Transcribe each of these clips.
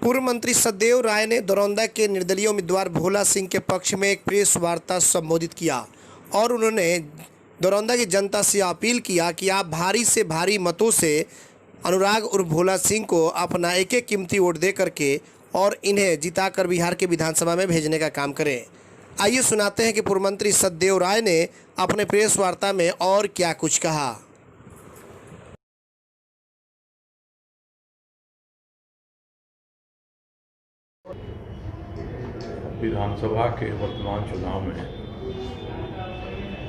पूर्व मंत्री सतदेव राय ने दरौंदा के निर्दलीय उम्मीदवार भोला सिंह के पक्ष में एक प्रेस वार्ता संबोधित किया और उन्होंने दरौंदा की जनता से अपील किया कि आप भारी से भारी मतों से अनुराग उर्फ भोला सिंह को अपना एक एक कीमती वोट दे करके और इन्हें जिताकर बिहार के विधानसभा में भेजने का काम करें। आइए सुनाते हैं कि पूर्व मंत्री सतदेव राय ने अपने प्रेस वार्ता में और क्या कुछ कहा। विधानसभा के वर्तमान चुनाव में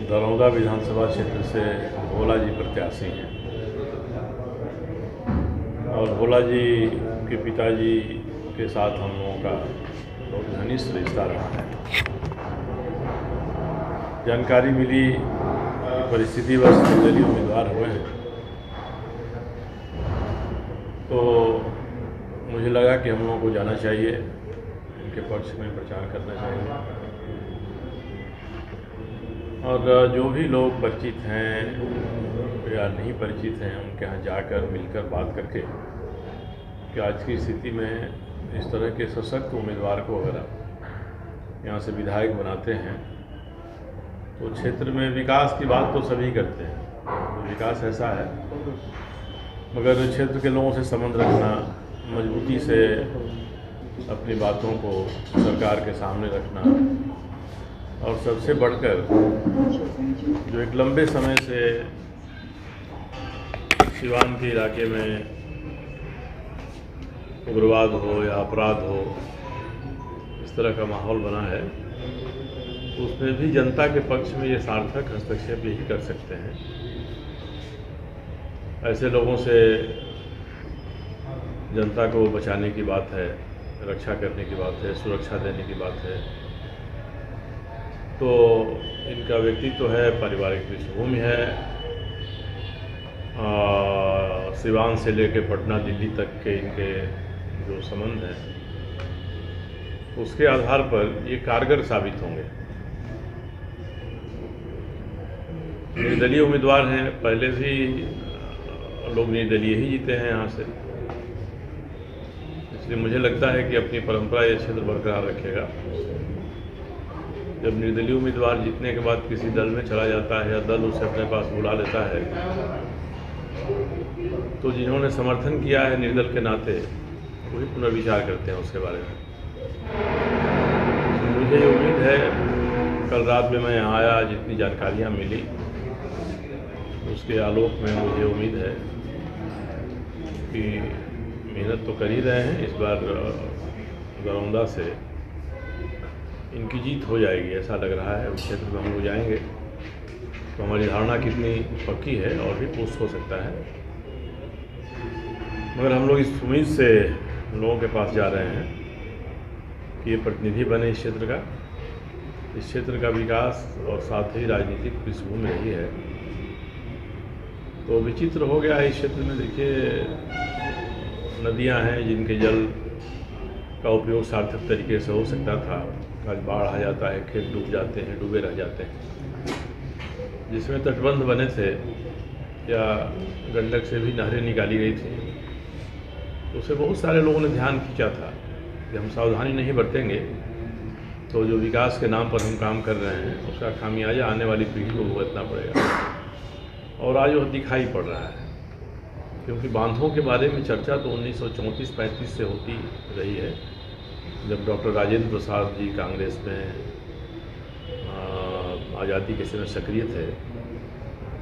दरौंदा विधानसभा क्षेत्र से भोला जी प्रत्याशी हैं और भोला जी के पिताजी के साथ हम लोगों का बहुत घनिष्ठ रिश्ता रहा है। जानकारी मिली कि परिस्थितिवश निर्दलीय उम्मीदवार हुए हैं, तो मुझे लगा कि हम लोगों को जाना चाहिए, इनके पक्ष में प्रचार करना चाहिए और जो भी लोग परिचित हैं या नहीं परिचित हैं उनके यहाँ जाकर मिलकर बात करके कि आज की स्थिति में इस तरह के सशक्त उम्मीदवार को अगर यहाँ से विधायक बनाते हैं तो क्षेत्र में विकास की बात तो सभी करते हैं, तो विकास ऐसा है, मगर क्षेत्र के लोगों से संबंध रखना, मजबूती से अपनी बातों को सरकार के सामने रखना और सबसे बढ़कर जो एक लंबे समय से सिवान के इलाके में उग्रवाद हो या अपराध हो, इस तरह का माहौल बना है, उसमें भी जनता के पक्ष में ये सार्थक हस्तक्षेप यही कर सकते हैं। ऐसे लोगों से जनता को बचाने की बात है, रक्षा करने की बात है, सुरक्षा देने की बात है। तो इनका व्यक्तित्व है, पारिवारिक पृष्ठभूमि है, सिवान से लेकर पटना दिल्ली तक के इनके जो संबंध हैं, उसके आधार पर ये कारगर साबित होंगे। निर्दलीय उम्मीदवार हैं, पहले से ही लोग निर्दलीय ही जीते हैं यहाँ से, इसलिए मुझे लगता है कि अपनी परंपरा ये क्षेत्र बरकरार रखेगा। जब निर्दलीय उम्मीदवार जीतने के बाद किसी दल में चला जाता है या दल उसे अपने पास बुला लेता है, तो जिन्होंने समर्थन किया है निर्दल के नाते वही पुनर्विचार करते हैं उसके बारे में। मुझे उम्मीद है, कल रात में मैं यहाँ आया, जितनी जानकारियाँ मिली उसके आलोक में मुझे उम्मीद है कि मेहनत तो कर ही रहे हैं, इस बार दरौंदा से इनकी जीत हो जाएगी ऐसा लग रहा है। उस क्षेत्र में हम लोग जाएंगे तो हमारी धारणा कितनी पक्की है और भी पुष्ट हो सकता है, मगर हम लोग इस उम्मीद से लोगों के पास जा रहे हैं कि ये प्रतिनिधि बने इस क्षेत्र का विकास और साथ ही राजनीतिक पृष्ठभूमि रही है। तो विचित्र हो गया है इस क्षेत्र में। देखिए, नदियां हैं जिनके जल का उपयोग सार्थक तरीके से हो सकता था, आज बाढ़ आ जाता है, खेत डूब जाते हैं, डूबे रह जाते हैं। जिसमें तटबंध बने थे या गंडक से भी नहरें निकाली गई थी, तो उसे बहुत सारे लोगों ने ध्यान खींचा था कि हम सावधानी नहीं बरतेंगे तो जो विकास के नाम पर हम काम कर रहे हैं उसका खामियाजा आने वाली पीढ़ी को भुगतना पड़ेगा। और आज वह दिखाई पड़ रहा है, क्योंकि बांधों के बारे में चर्चा तो 1934-35 से होती रही है, जब डॉक्टर राजेंद्र प्रसाद जी कांग्रेस में आज़ादी के समय सक्रिय थे,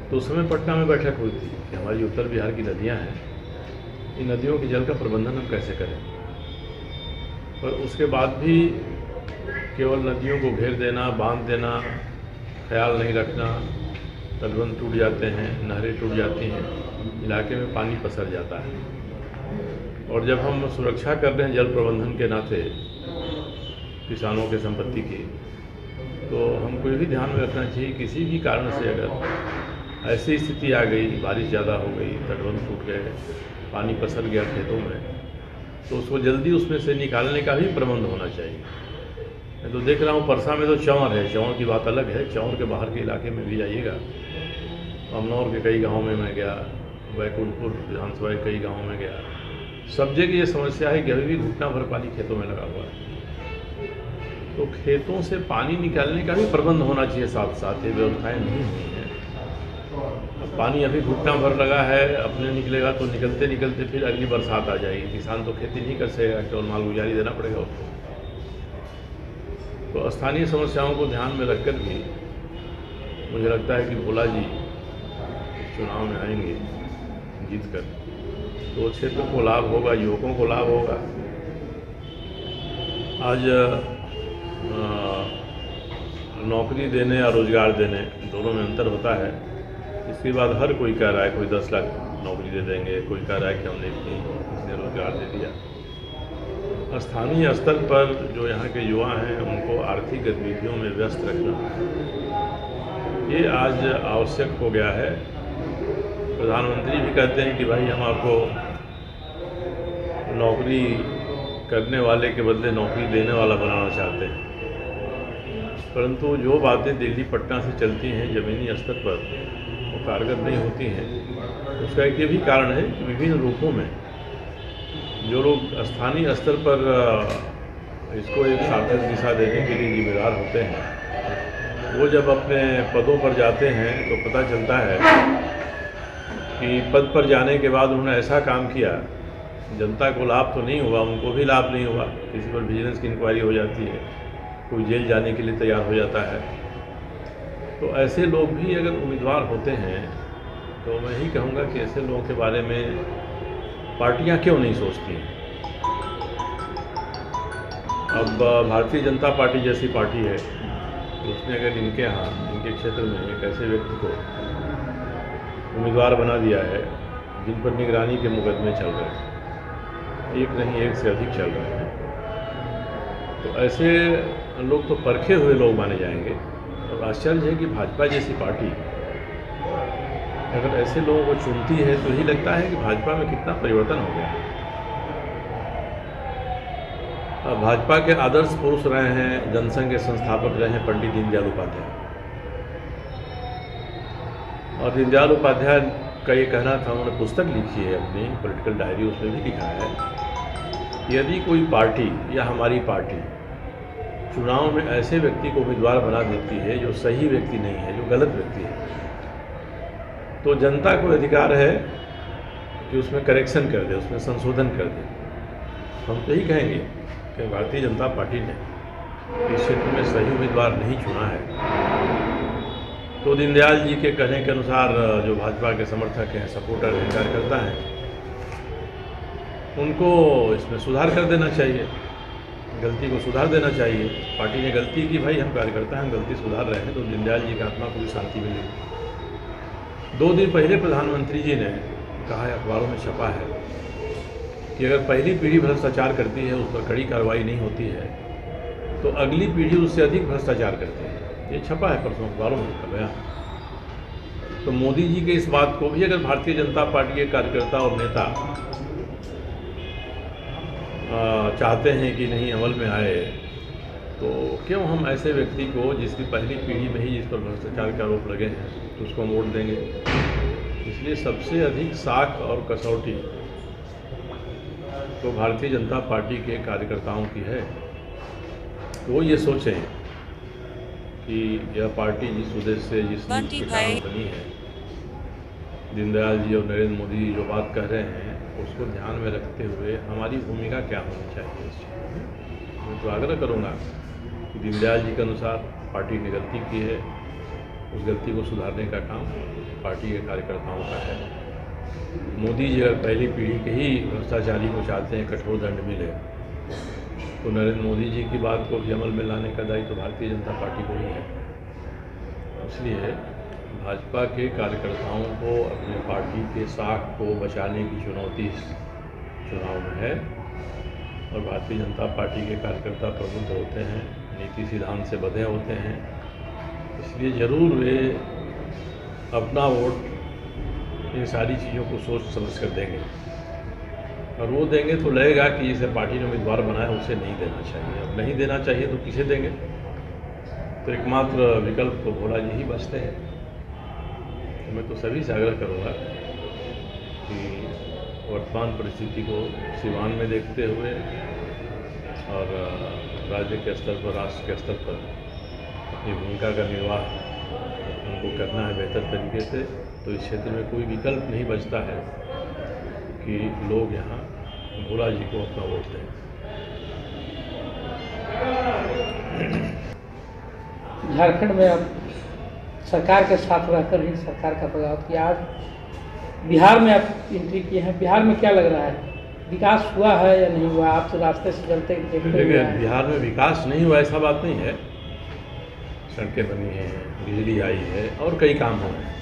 तो उस समय पटना में बैठक हुई थी कि हमारी उत्तर बिहार की नदियां हैं, इन नदियों के जल का प्रबंधन हम कैसे करें। पर उसके बाद भी केवल नदियों को घेर देना, बांध देना, ख्याल नहीं रखना, तटबंध टूट जाते हैं, नहरें टूट जाती हैं, इलाके में पानी पसर जाता है। और जब हम सुरक्षा कर रहे हैं जल प्रबंधन के नाते किसानों के संपत्ति की, तो हमको ये भी ध्यान में रखना चाहिए किसी भी कारण से अगर ऐसी स्थिति आ गई, बारिश ज़्यादा हो गई, तटबंध टूट गए, पानी पसर गया खेतों में, तो उसको जल्दी उसमें से निकालने का भी प्रबंध होना चाहिए। मैं तो देख रहा हूँ परसा में तो चौर है, चौर की बात अलग है, चौर के बाहर के इलाके में भी जाइएगा, अमनौर के कई गाँव में मैं गया, बैकुंठपुर विधानसभा के कई गाँव में गया, सब जगह ये समस्या है कि अभी भी घुटना भर पानी खेतों में लगा हुआ है। तो खेतों से पानी निकालने का भी प्रबंध होना चाहिए, साथ साथ ये व्यवस्थाएं नहीं हुई हैं। अब पानी अभी घुटना भर लगा है, अपने निकलेगा तो निकलते निकलते फिर अगली बरसात आ जाएगी, किसान तो खेती नहीं कर सकेगा, केवल मालगुजारी देना पड़ेगा उसको। तो स्थानीय समस्याओं को ध्यान में रखकर भी मुझे लगता है कि भोला जी चुनाव में आएंगे जीत कर, तो क्षेत्र को लाभ होगा, युवकों को लाभ होगा। आज नौकरी देने या रोजगार देने दोनों में अंतर होता है। इसके बाद हर कोई कह रहा है, कोई 10 लाख नौकरी दे देंगे, कोई कह रहा है कि हमने इसने रोजगार दे दिया। स्थानीय स्तर पर जो यहाँ के युवा हैं उनको आर्थिक गतिविधियों में व्यस्त रखना ये आज आवश्यक हो गया है। प्रधानमंत्री भी कहते हैं कि भाई हम आपको नौकरी करने वाले के बदले नौकरी देने वाला बनाना चाहते हैं, परंतु जो बातें दिल्ली पटना से चलती हैं ज़मीनी स्तर पर वो कारगर नहीं होती हैं। उसका एक ये भी कारण है कि विभिन्न रूपों में जो लोग स्थानीय स्तर पर इसको एक सार्थक दिशा देने के लिए जिम्मेदार होते हैं, वो जब अपने पदों पर जाते हैं तो पता चलता है कि पद पर जाने के बाद उन्होंने ऐसा काम किया, जनता को लाभ तो नहीं हुआ, उनको भी लाभ नहीं हुआ। किसी पर विजिलेंस की इंक्वायरी हो जाती है, कोई जेल जाने के लिए तैयार हो जाता है। तो ऐसे लोग भी अगर उम्मीदवार होते हैं तो मैं यही कहूँगा कि ऐसे लोगों के बारे में पार्टियां क्यों नहीं सोचती हैं। अब भारतीय जनता पार्टी जैसी पार्टी है, तो उसने अगर इनके यहाँ इनके क्षेत्र में एक ऐसे व्यक्ति को उम्मीदवार बना दिया है जिन पर निगरानी के मुकदमे चल रहे हैं, एक नहीं एक से अधिक चल रहे हैं, तो ऐसे लोग तो परखे हुए लोग माने जाएंगे। और आश्चर्य है कि भाजपा जैसी पार्टी अगर ऐसे लोगों को चुनती है तो यही लगता है कि भाजपा में कितना परिवर्तन हो गया है। भाजपा के आदर्श पुरुष रहे हैं, जनसंघ के संस्थापक रहे हैं पंडित दीनदयाल उपाध्याय, और दीनदयाल उपाध्याय का ये कहना था, उन्होंने पुस्तक लिखी है अपनी पॉलिटिकल डायरी, उसमें भी लिखा है यदि कोई पार्टी या हमारी पार्टी चुनाव में ऐसे व्यक्ति को उम्मीदवार बना देती है जो सही व्यक्ति नहीं है, जो गलत व्यक्ति है, तो जनता को अधिकार है कि उसमें करेक्शन कर दे, उसमें संशोधन कर दे। हम तो यही कहेंगे कि भारतीय जनता पार्टी ने इस क्षेत्र में सही उम्मीदवार नहीं चुना है। तो दीनदयाल जी के कहने के अनुसार जो भाजपा के समर्थक हैं, सपोर्टर हैं, कार्यकर्ता हैं, उनको इसमें सुधार कर देना चाहिए, गलती को सुधार देना चाहिए। पार्टी ने गलती की, भाई हम कार्यकर्ता हैं, गलती सुधार रहे हैं, तो दीनदयाल जी की आत्मा को भी शांति मिलेगी। 2 दिन पहले प्रधानमंत्री जी ने कहा है, अखबारों में छपा है, कि अगर पहली पीढ़ी भ्रष्टाचार करती है, उस पर कड़ी कार्रवाई नहीं होती है, तो अगली पीढ़ी उससे अधिक भ्रष्टाचार करती है। ये छपा है परसों अखबारों में का बयान। तो मोदी जी के इस बात को भी अगर भारतीय जनता पार्टी के कार्यकर्ता और नेता चाहते हैं कि नहीं अमल में आए, तो क्यों हम ऐसे व्यक्ति को जिसकी पहली पीढ़ी में ही जिस पर भ्रष्टाचार के आरोप लगे हैं तो उसको वोट देंगे। इसलिए सबसे अधिक साख और कसौटी तो भारतीय जनता पार्टी के कार्यकर्ताओं की है। वो ये सोचें कि यह पार्टी जिस उद्देश्य से जिस नीति के कारण बनी है, दीनदयाल जी और नरेंद्र मोदी जी जो बात कह रहे हैं उसको ध्यान में रखते हुए हमारी भूमिका क्या होनी चाहिए इस चीज़ में। मैं तो आग्रह करूँगा कि दीनदयाल जी के अनुसार पार्टी ने गलती की है, उस गलती को सुधारने का काम पार्टी के कार्यकर्ताओं का है। मोदी जी अगर पहली पीढ़ी के ही भ्रष्टाचारी को चाहते हैं कठोर दंड मिले, तो नरेंद्र मोदी जी की बात को भी अमल में लाने का दायित्व तो भारतीय जनता पार्टी को ही है। इसलिए भाजपा के कार्यकर्ताओं को अपनी पार्टी के साख को बचाने की चुनौती इस चुनाव में है, और भारतीय जनता पार्टी के कार्यकर्ता प्रबुद्ध होते हैं, नीति सिद्धांत से बंधे होते हैं, इसलिए ज़रूर वे अपना वोट इन सारी चीज़ों को सोच समझ कर देंगे, और वो देंगे तो लगेगा कि जिसे पार्टी ने उम्मीदवार बनाया उसे नहीं देना चाहिए। अब नहीं देना चाहिए तो किसे देंगे? तो एकमात्र विकल्प तो भोला जी ही बचते हैं। तो मैं तो सभी से आग्रह करूँगा कि वर्तमान परिस्थिति को सिवान में देखते हुए और राज्य के स्तर पर, राष्ट्र के स्तर पर अपनी भूमिका का निर्वाह उनको करना है बेहतर तरीके से, तो इस क्षेत्र में कोई विकल्प नहीं बचता है कि लोग यहाँ भोला जी को अपना वोट दें। झारखंड में अब सरकार के साथ रहकर ही सरकार का बदलाव किया। आज बिहार में आप एंट्री किए हैं, बिहार में क्या लग रहा है, विकास हुआ है या नहीं हुआ? आप तो रास्ते से चलते देखते देखिए, बिहार में विकास नहीं हुआ ऐसा बात नहीं है। सड़कें बनी हैं, बिजली आई है और कई काम हुए हैं,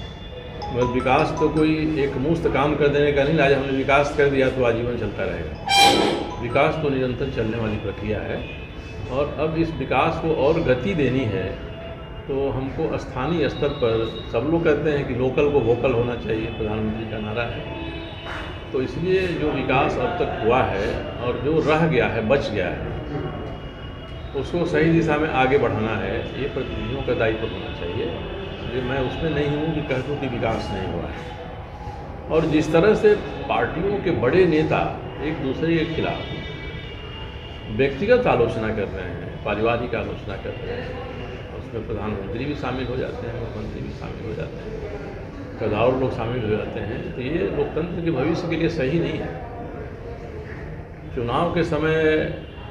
मगर विकास तो कोई एक मुफ्त काम कर देने का नहीं। आज हमने विकास कर दिया तो आजीवन चलता रहेगा। विकास तो निरंतर चलने वाली प्रक्रिया है और अब इस विकास को और गति देनी है तो हमको स्थानीय स्तर पर, सब लोग कहते हैं कि लोकल को वोकल होना चाहिए, प्रधानमंत्री का नारा है, तो इसलिए जो विकास अब तक हुआ है और जो रह गया है, बच गया है, उसको सही दिशा में आगे बढ़ाना है, ये प्रतिनिधियों का दायित्व होना चाहिए। इसलिए मैं उसमें नहीं हूँ कि कह दूँ कि विकास नहीं हुआ है। और जिस तरह से पार्टियों के बड़े नेता एक दूसरे के खिलाफ व्यक्तिगत आलोचना कर रहे हैं, पारिवारिक आलोचना कर रहे हैं, उसमें प्रधानमंत्री भी शामिल हो जाते हैं, मुख्यमंत्री भी शामिल हो जाते हैं, कदार लोग शामिल हो जाते हैं, तो ये लोकतंत्र के भविष्य के लिए सही नहीं है। चुनाव के समय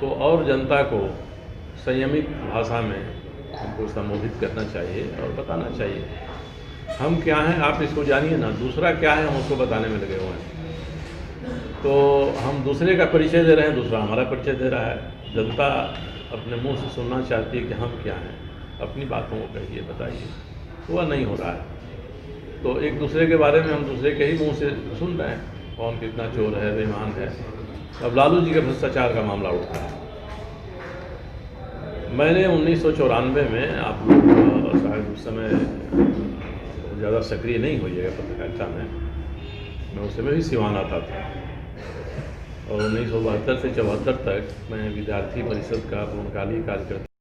तो और जनता को संयमित भाषा में हमको संबोधित करना चाहिए और बताना चाहिए हम क्या हैं, आप इसको जानिए ना, दूसरा क्या है हम उसको बताने में लगे हुए हैं। तो हम दूसरे का परिचय दे रहे हैं, दूसरा हमारा परिचय दे रहा है। जनता अपने मुंह से सुनना चाहती है कि हम क्या हैं, अपनी बातों को कहिए, बताइए, वह नहीं हो रहा है। तो एक दूसरे के बारे में हम दूसरे के ही मुंह से सुन रहे हैं, कौन कितना चोर है, बेईमान है। अब लालू जी का भ्रष्टाचार का मामला उठता है। मैंने 1994 में, आप लोग शायद उस समय ज़्यादा सक्रिय नहीं होइएगा पत्रकारिता में, मैं उस समय भी सिवान आता था और 1972 से 74 तक मैं विद्यार्थी परिषद का पूर्णकालिक कार्यकर्ता